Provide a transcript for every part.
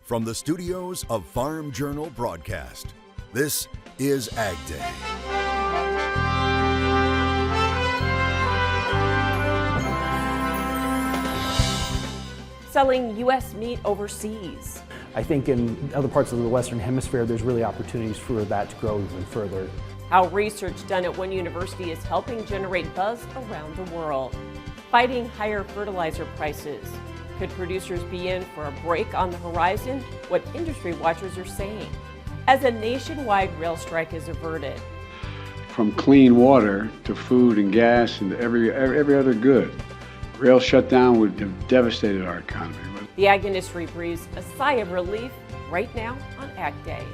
From the studios of Farm Journal Broadcast, this is AgDay. Selling U.S. meat overseas. I think in other parts of the Western Hemisphere, there's really opportunities for that to grow even further. How research done at one university is helping generate buzz around the world. Fighting higher fertilizer prices. Could producers be in for a break on the horizon? What industry watchers are saying. As a nationwide rail strike is averted. From clean water to food and gas and every other good. Rail shutdown would have devastated our economy. The ag industry breathes a sigh of relief right now on AgDay.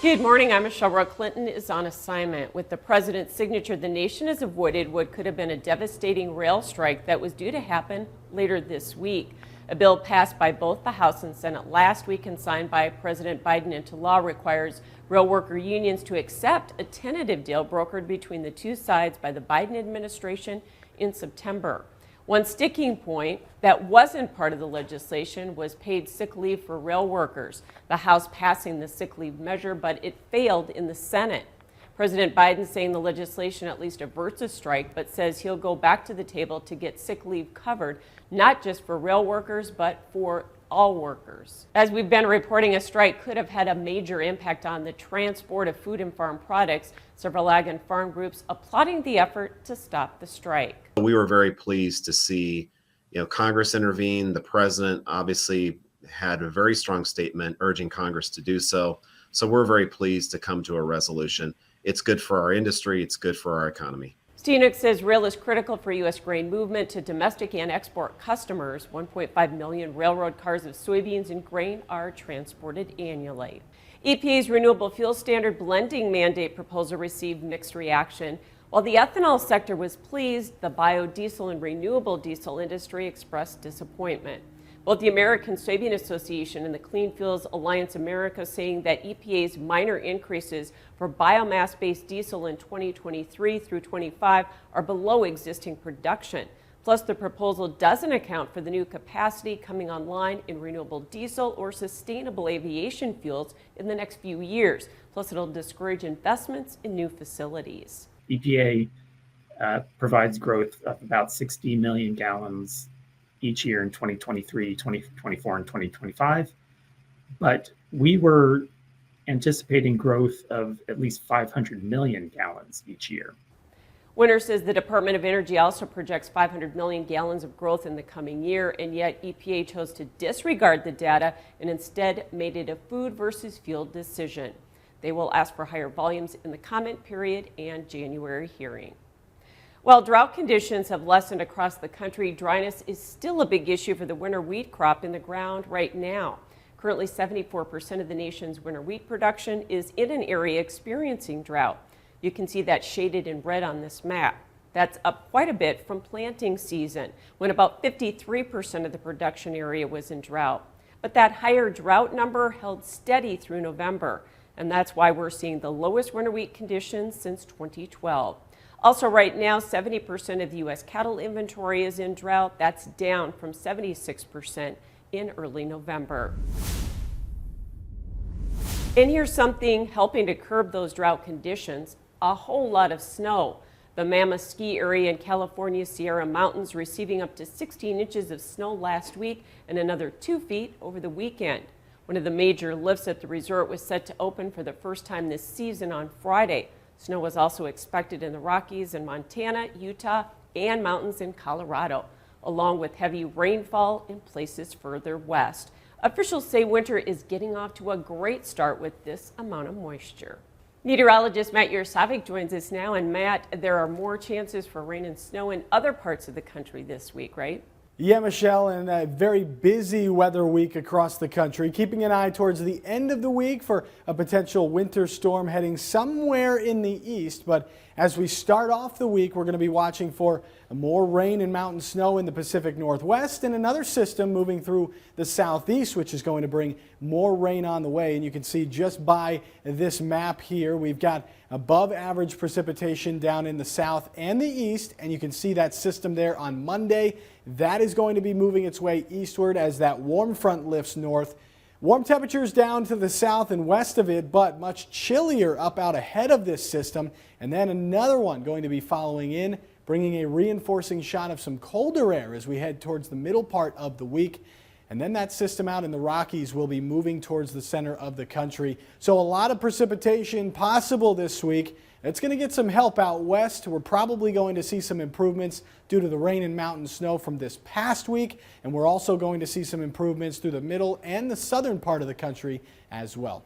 Good morning, I'm Michelle Rowe. Clinton is on assignment. With the president's signature, the nation has avoided what could have been a devastating rail strike that was due to happen later this week. A bill passed by both the House and Senate last week and signed by President Biden into law requires rail worker unions to accept a tentative deal brokered between the two sides by the Biden administration in September. One sticking point that wasn't part of the legislation was paid sick leave for rail workers. The House passing the sick leave measure, but it failed in the Senate. President Biden saying the legislation at least averts a strike, but says he'll go back to the table to get sick leave covered, not just for rail workers, but for all workers. As we've been reporting, a strike could have had a major impact on the transport of food and farm products. Several ag and farm groups applauding the effort to stop the strike. We were very pleased to see, Congress intervene. The president obviously had a very strong statement urging Congress to do so. So we're very pleased to come to a resolution. It's good for our industry. It's good for our economy. Steenhoek says rail is critical for U.S. grain movement to domestic and export customers. 1.5 million railroad cars of soybeans and grain are transported annually. EPA's renewable fuel standard blending mandate proposal received mixed reaction. While the ethanol sector was pleased, the biodiesel and renewable diesel industry expressed disappointment. Both the American Soybean Association and the Clean Fuels Alliance America saying that EPA's minor increases for biomass-based diesel in 2023 through 25 are below existing production. Plus, the proposal doesn't account for the new capacity coming online in renewable diesel or sustainable aviation fuels in the next few years. Plus, it'll discourage investments in new facilities. EPA provides growth of about 60 million gallons each year in 2023, 2024, and 2025. But we were anticipating growth of at least 500 million gallons each year. Winter says the Department of Energy also projects 500 million gallons of growth in the coming year, and yet EPA chose to disregard the data and instead made it a food versus fuel decision. They will ask for higher volumes in the comment period and January hearing. While drought conditions have lessened across the country, dryness is still a big issue for the winter wheat crop in the ground right now. Currently, 74% of the nation's winter wheat production is in an area experiencing drought. You can see that shaded in red on this map. That's up quite a bit from planting season, when about 53% of the production area was in drought. But that higher drought number held steady through November, and that's why we're seeing the lowest winter wheat conditions since 2012. Also right now, 70% of the U.S. cattle inventory is in drought. That's down from 76% in early November. And here's something helping to curb those drought conditions: a whole lot of snow. The Mammoth Ski Area in California's Sierra Mountains receiving up to 16 inches of snow last week and another 2 feet over the weekend. One of the major lifts at the resort was set to open for the first time this season on Friday. Snow was also expected in the Rockies in Montana, Utah, and mountains in Colorado, along with heavy rainfall in places further west. Officials say winter is getting off to a great start with this amount of moisture. Meteorologist Matt Yurosavik joins us now. And Matt, there are more chances for rain and snow in other parts of the country this week, right? Yeah, Michelle, and a very busy weather week across the country. Keeping an eye towards the end of the week for a potential winter storm heading somewhere in the east, but As we start off the week, we're going to be watching for more rain and mountain snow in the Pacific Northwest and another system moving through the southeast, which is going to bring more rain on the way. And you can see just by this map here, we've got above average precipitation down in the south and the east. And you can see that system there on Monday. That is going to be moving its way eastward as that warm front lifts north. Warm temperatures down to the south and west of it, but much chillier up out ahead of this system. And then another one going to be following in, bringing a reinforcing shot of some colder air as we head towards the middle part of the week. And then that system out in the Rockies will be moving towards the center of the country. So a lot of precipitation possible this week. It's going to get some help out west. We're probably going to see some improvements due to the rain and mountain snow from this past week. And we're also going to see some improvements through the middle and the southern part of the country as well.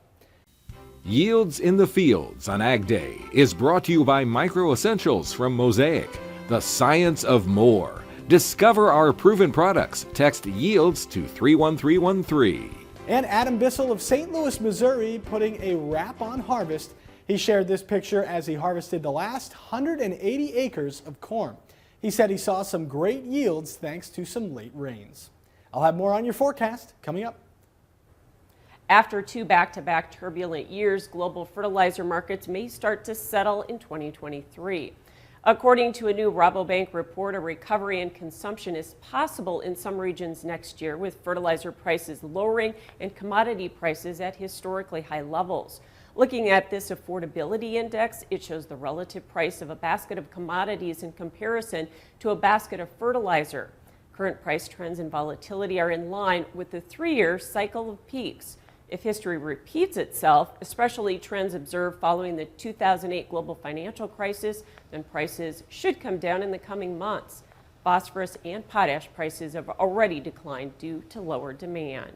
Yields in the Fields on Ag Day is brought to you by Micro Essentials from Mosaic, the science of more. Discover our proven products. Text YIELDS to 31313. And Adam Bissell of St. Louis, Missouri, putting a wrap on harvest. He shared this picture as he harvested the last 180 acres of corn. He said he saw some great yields thanks to some late rains. I'll have more on your forecast coming up. After two back-to-back turbulent years, global fertilizer markets may start to settle in 2023. According to a new Rabobank report, a recovery in consumption is possible in some regions next year, with fertilizer prices lowering and commodity prices at historically high levels. Looking at this affordability index, it shows the relative price of a basket of commodities in comparison to a basket of fertilizer. Current price trends and volatility are in line with the 3-year cycle of peaks. If history repeats itself, especially trends observed following the 2008 global financial crisis, then prices should come down in the coming months. Phosphorus and potash prices have already declined due to lower demand.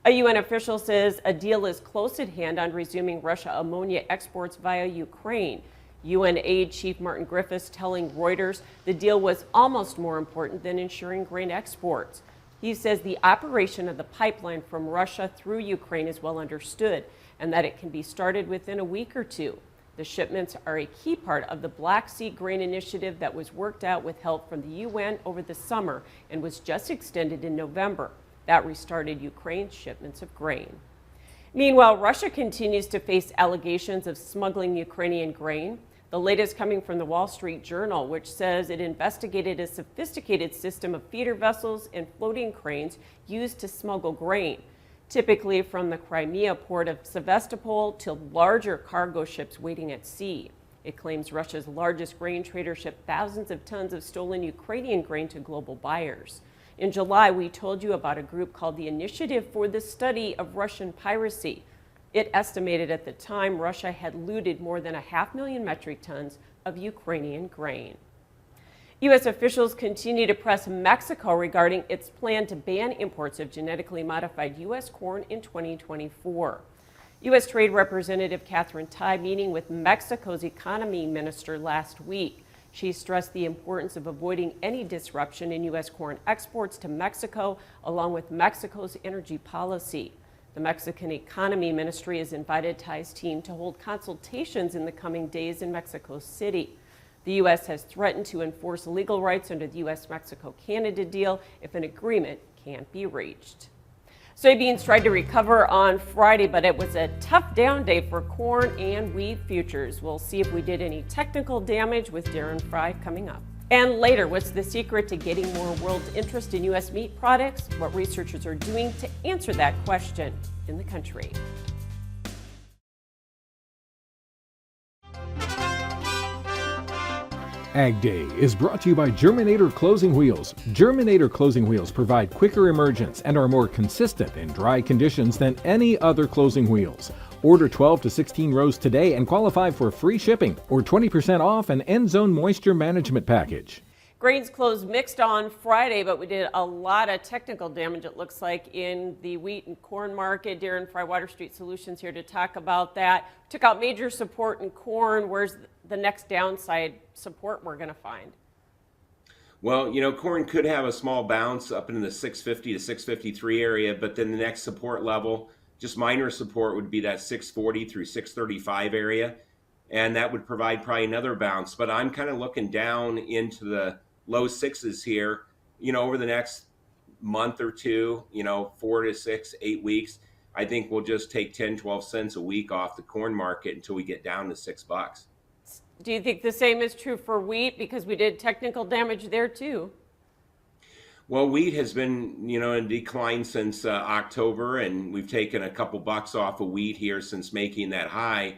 A UN official says a deal is close at hand on resuming Russia ammonia exports via Ukraine. UN aid chief Martin Griffiths telling Reuters the deal was almost more important than ensuring grain exports. He says the operation of the pipeline from Russia through Ukraine is well understood and that it can be started within a week or two. The shipments are a key part of the Black Sea Grain Initiative that was worked out with help from the UN over the summer and was just extended in November. That restarted Ukraine's shipments of grain. Meanwhile, Russia continues to face allegations of smuggling Ukrainian grain. The latest coming from the Wall Street Journal, which says it investigated a sophisticated system of feeder vessels and floating cranes used to smuggle grain, typically from the Crimea port of Sevastopol to larger cargo ships waiting at sea. It claims Russia's largest grain trader shipped thousands of tons of stolen Ukrainian grain to global buyers. In July, we told you about a group called the Initiative for the Study of Russian Piracy. It estimated at the time Russia had looted more than 500,000 metric tons of Ukrainian grain. U.S. officials continue to press Mexico regarding its plan to ban imports of genetically modified U.S. corn in 2024. U.S. Trade Representative Catherine Tai meeting with Mexico's economy minister last week. She stressed the importance of avoiding any disruption in U.S. corn exports to Mexico, along with Mexico's energy policy. The Mexican Economy Ministry has invited Tai's team to hold consultations in the coming days in Mexico City. The U.S. has threatened to enforce legal rights under the U.S.-Mexico-Canada deal if an agreement can't be reached. Soybeans tried to recover on Friday, but it was a tough down day for corn and wheat futures. We'll see if we did any technical damage with Darren Fry coming up. And later, what's the secret to getting more world interest in U.S. meat products? What researchers are doing to answer that question in the country. Ag Day is brought to you by Germinator Closing Wheels. Germinator Closing Wheels provide quicker emergence and are more consistent in dry conditions than any other closing wheels. Order 12 to 16 rows today and qualify for free shipping or 20% off an end zone moisture management package. Grains closed mixed on Friday, but we did a lot of technical damage, it looks like, in the wheat and corn market. Darren Fry, Water Street Solutions, here to talk about that. Took out major support in corn. Where's the next downside support we're going to find? Well, corn could have a small bounce up in the 650 to 653 area, but then the next support level, just minor support, would be that 640 through 635 area. and that would provide probably another bounce. But I'm kind of looking down into the low sixes here, over the next month or two, 4 to 6, 8 weeks. I think we'll just take 10, 12 cents a week off the corn market until we get down to $6. Do you think the same is true for wheat? Because we did technical damage there too. Well, wheat has been, in decline since October, and we've taken a couple bucks off of wheat here since making that high.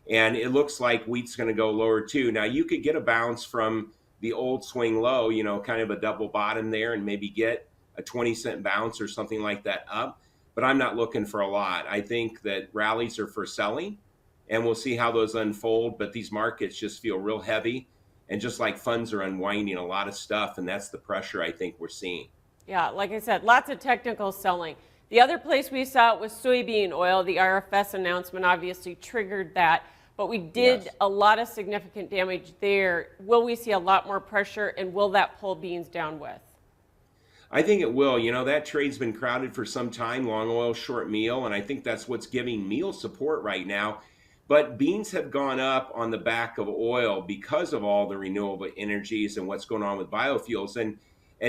And it looks like wheat's going to go lower too. Now, you could get a bounce from the old swing low, kind of a double bottom there, and maybe get a 20-cent bounce or something like that up. But I'm not looking for a lot. I think that rallies are for selling, and we'll see how those unfold. But these markets just feel real heavy. And just like funds are unwinding a lot of stuff, and that's the pressure I think we're seeing. Yeah, like I said, lots of technical selling. The other place we saw it was soybean oil. The RFS announcement obviously triggered that, but we did a lot of significant damage there. Will we see a lot more pressure, and will that pull beans down with? I think it will. That trade's been crowded for some time, long oil, short meal, and I think that's what's giving meal support right now. But beans have gone up on the back of oil because of all the renewable energies and what's going on with biofuels. And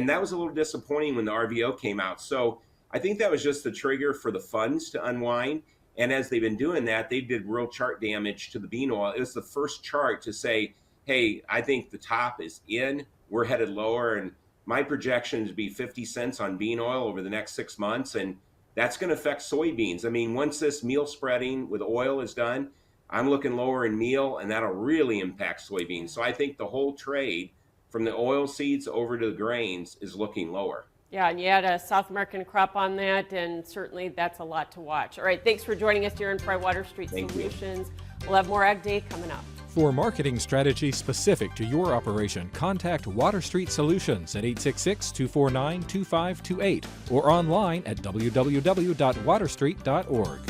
that was a little disappointing when the RVO came out. So I think that was just the trigger for the funds to unwind. And as they've been doing that, they did real chart damage to the bean oil. It was the first chart to say, hey, I think the top is in, we're headed lower. And my projection is to be 50 cents on bean oil over the next 6 months. And that's going to affect soybeans. I mean, once this meal spreading with oil is done, I'm looking lower in meal, and that'll really impact soybeans. So I think the whole trade from the oil seeds over to the grains is looking lower. Yeah, and you had a South American crop on that, and certainly that's a lot to watch. All right, thanks for joining us here in Water Street Solutions. We'll have more AgDay coming up. For marketing strategy specific to your operation, contact Water Street Solutions at 866-249-2528 or online at www.waterstreet.org.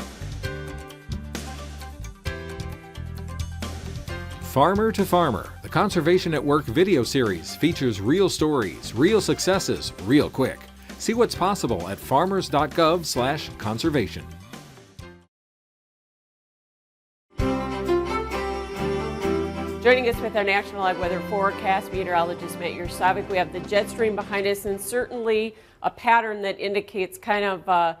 Farmer to Farmer, the Conservation at Work video series features real stories, real successes, real quick. See what's possible at farmers.gov/conservation. Joining us with our National Ag Weather Forecast, meteorologist Matt Yurcevich. We have the jet stream behind us, and certainly a pattern that indicates kind of a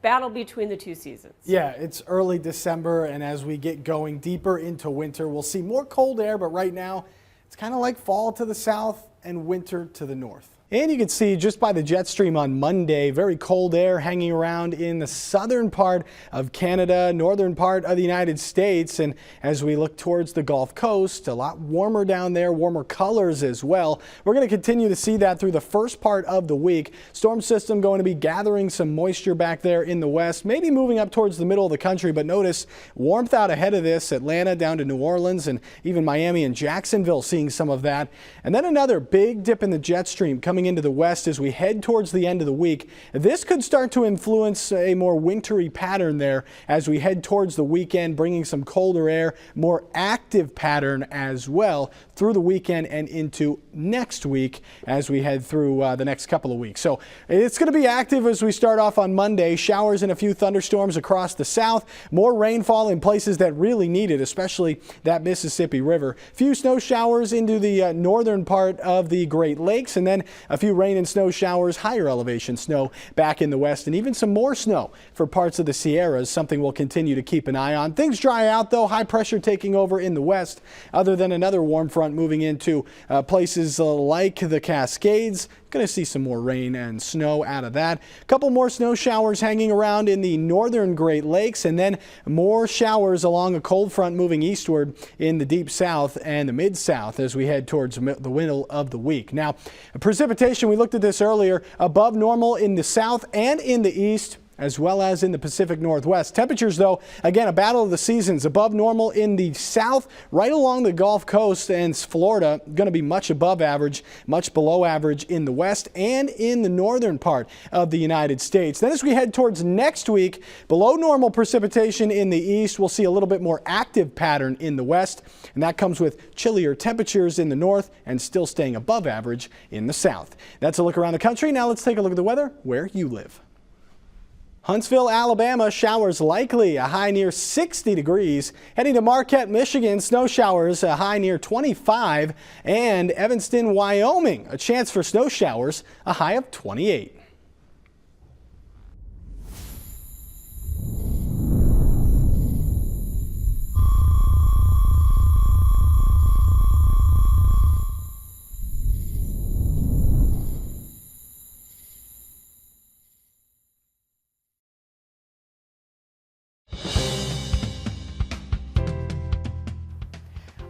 battle between the two seasons. Yeah, it's early December, and as we get going deeper into winter, we'll see more cold air, but right now it's kind of like fall to the south and winter to the north. And you can see just by the jet stream on Monday, very cold air hanging around in the southern part of Canada, northern part of the United States. And as we look towards the Gulf Coast, a lot warmer down there, warmer colors as well. We're going to continue to see that through the first part of the week. Storm system going to be gathering some moisture back there in the west, maybe moving up towards the middle of the country. But notice warmth out ahead of this, Atlanta down to New Orleans and even Miami and Jacksonville seeing some of that. And then another big dip in the jet stream coming into the west as we head towards the end of the week. This could start to influence a more wintry pattern there as we head towards the weekend, bringing some colder air, more active pattern as well through the weekend and into next week as we head through the next couple of weeks. So it's going to be active as we start off on Monday. Showers and a few thunderstorms across the south, more rainfall in places that really need it, especially that Mississippi River. Few snow showers into the northern part of the Great Lakes, and then a few rain and snow showers, higher elevation snow back in the west, and even some more snow for parts of the Sierras, something we'll continue to keep an eye on. Things dry out though, high pressure taking over in the west, other than another warm front moving into places like the Cascades. Going to see some more rain and snow out of that. A couple more snow showers hanging around in the northern Great Lakes, and then more showers along a cold front moving eastward in the deep south and the mid-south as we head towards the middle of the week. Now, precipitation, we looked at this earlier, above normal in the south and in the east, as well as in the Pacific Northwest. Temperatures, though, again, a battle of the seasons. Above normal in the south, right along the Gulf Coast and Florida, going to be much above average, much below average in the west and in the northern part of the United States. Then as we head towards next week, below normal precipitation in the east, we'll see a little bit more active pattern in the west, and that comes with chillier temperatures in the north and still staying above average in the south. That's a look around the country. Now let's take a look at the weather where you live. Huntsville, Alabama, showers likely, a high near 60 degrees. Heading to Marquette, Michigan, snow showers, a high near 25. And Evanston, Wyoming, a chance for snow showers, a high of 28.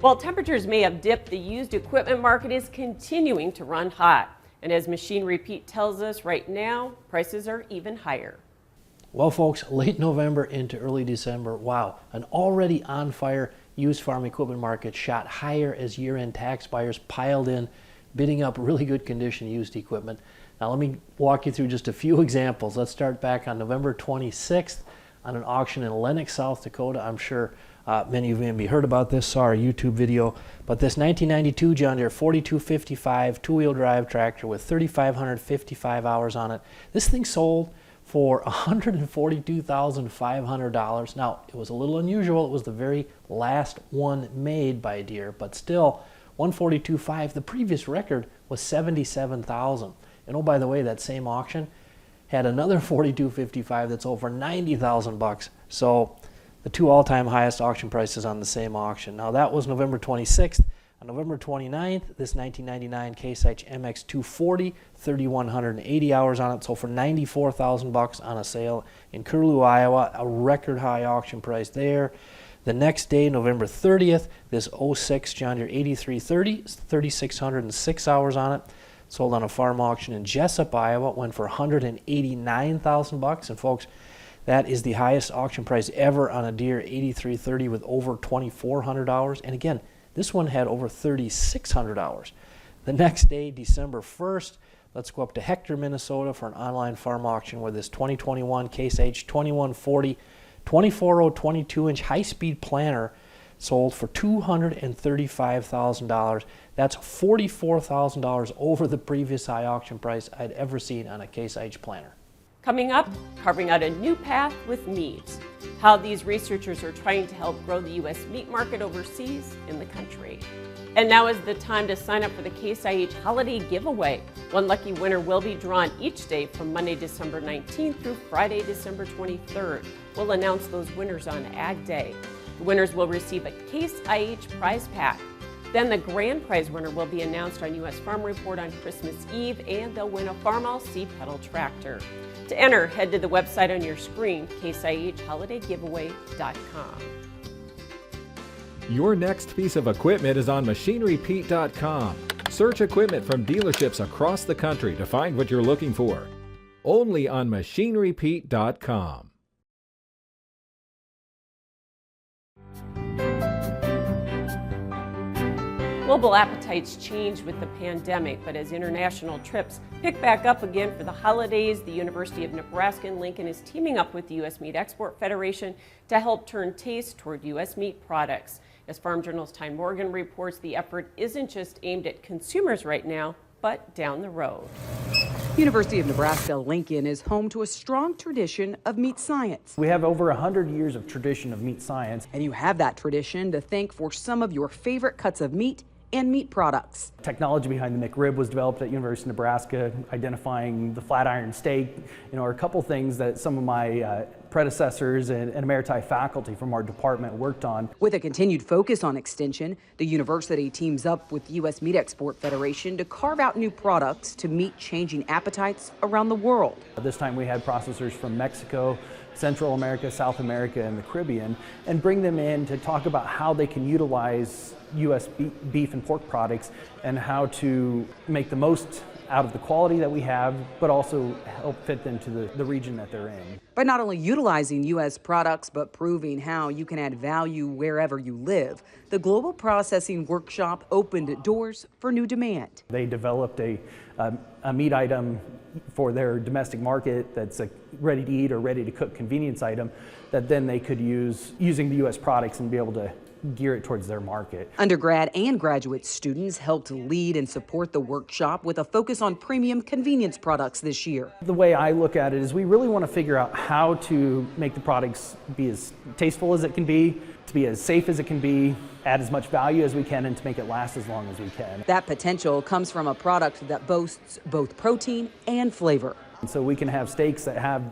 While temperatures may have dipped, the used equipment market is continuing to run hot. And as Machine Repeat tells us right now, prices are even higher. Well, folks, late November into early December, wow, an already on fire used farm equipment market shot higher as year-end tax buyers piled in, bidding up really good condition used equipment. Now let me walk you through just a few examples. Let's start back on November 26th on an auction in Lenox, South Dakota. I'm sure many of you maybe heard about this, saw our YouTube video, but this 1992 John Deere 4255 two-wheel drive tractor with 3,555 hours on it. This thing sold for $142,500. Now, it was a little unusual. It was the very last one made by Deere, but still, 142.5. The previous record was 77,000. And oh, by the way, that same auction had another 4255 that's over 90,000 bucks. So the two all-time highest auction prices on the same auction. Now that was November 26th. On November 29th, this 1999 Case IH MX 240, 3,180 hours on it, sold for 94,000 bucks on a sale in Curlew, Iowa, a record high auction price there. The next day, November 30th, this 06 John Deere 8330, 3,606 hours on it, sold on a farm auction in Jessup, Iowa, went for 189,000 bucks. And folks, that is the highest auction price ever on a Deere 8330 with over 2,400 hours. And again, this one had over 3,600 hours. The next day, December 1st, let's go up to Hector, Minnesota for an online farm auction where this 2021 Case H 2140 24.0 22-inch high-speed planter sold for $235,000. That's $44,000 over the previous high auction price I'd ever seen on a Case IH planter. Coming up, carving out a new path with meat. How these researchers are trying to help grow the U.S. meat market overseas in the country. And now is the time to sign up for the Case IH holiday giveaway. One lucky winner will be drawn each day from Monday, December 19th through Friday, December 23rd. We'll announce those winners on AgDay. The winners will receive a Case IH prize pack. Then the grand prize winner will be announced on U.S. Farm Report on Christmas Eve, and they'll win a Farmall seed pedal tractor. To enter, head to the website on your screen, caseihholidaygiveaway.com. Your next piece of equipment is on MachineRepeat.com. Search equipment from dealerships across the country to find what you're looking for. Only on MachineRepeat.com. Global appetites changed with the pandemic, but as international trips pick back up again for the holidays, the University of Nebraska in Lincoln is teaming up with the U.S. Meat Export Federation to help turn taste toward U.S. meat products. As Farm Journal's Ty Morgan reports, the effort isn't just aimed at consumers right now, but down the road. University of Nebraska Lincoln is home to a strong tradition of meat science. We have over 100 years of tradition of meat science. And you have that tradition to thank for some of your favorite cuts of meat and meat products. Technology behind the McRib was developed at University of Nebraska, identifying the flat iron steak, are a couple things that some of my predecessors and emeriti faculty from our department worked on. With a continued focus on extension, the university teams up with the U.S. Meat Export Federation to carve out new products to meet changing appetites around the world. This time we had processors from Mexico, Central America, South America, and the Caribbean, and bring them in to talk about how they can utilize U.S. beef and pork products and how to make the most out of the quality that we have, but also help fit them to the region that they're in. By not only utilizing U.S. products, but proving how you can add value wherever you live, the Global Processing Workshop opened doors for new demand. They developed a meat item for their domestic market that's a ready-to-eat or ready-to-cook convenience item that then they could use using the U.S. products and be able to gear it towards their market. Undergrad and graduate students helped lead and support the workshop with a focus on premium convenience products this year. The way I look at it is we really want to figure out how to make the products be as tasteful as it can be, to be as safe as it can be, add as much value as we can, and to make it last as long as we can. That potential comes from a product that boasts both protein and flavor. And so we can have steaks that have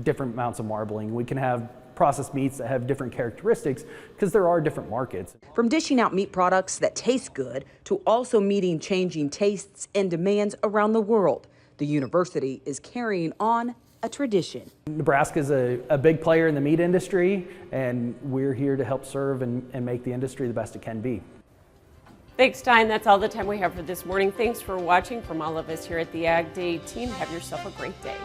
different amounts of marbling. We can have processed meats that have different characteristics because there are different markets. From dishing out meat products that taste good to also meeting changing tastes and demands around the world, the university is carrying on a tradition. Nebraska is a big player in the meat industry, and we're here to help serve and make the industry the best it can be. Thanks, Ty. That's all the time we have for this morning. Thanks for watching. From all of us here at the AgDay team, have yourself a great day.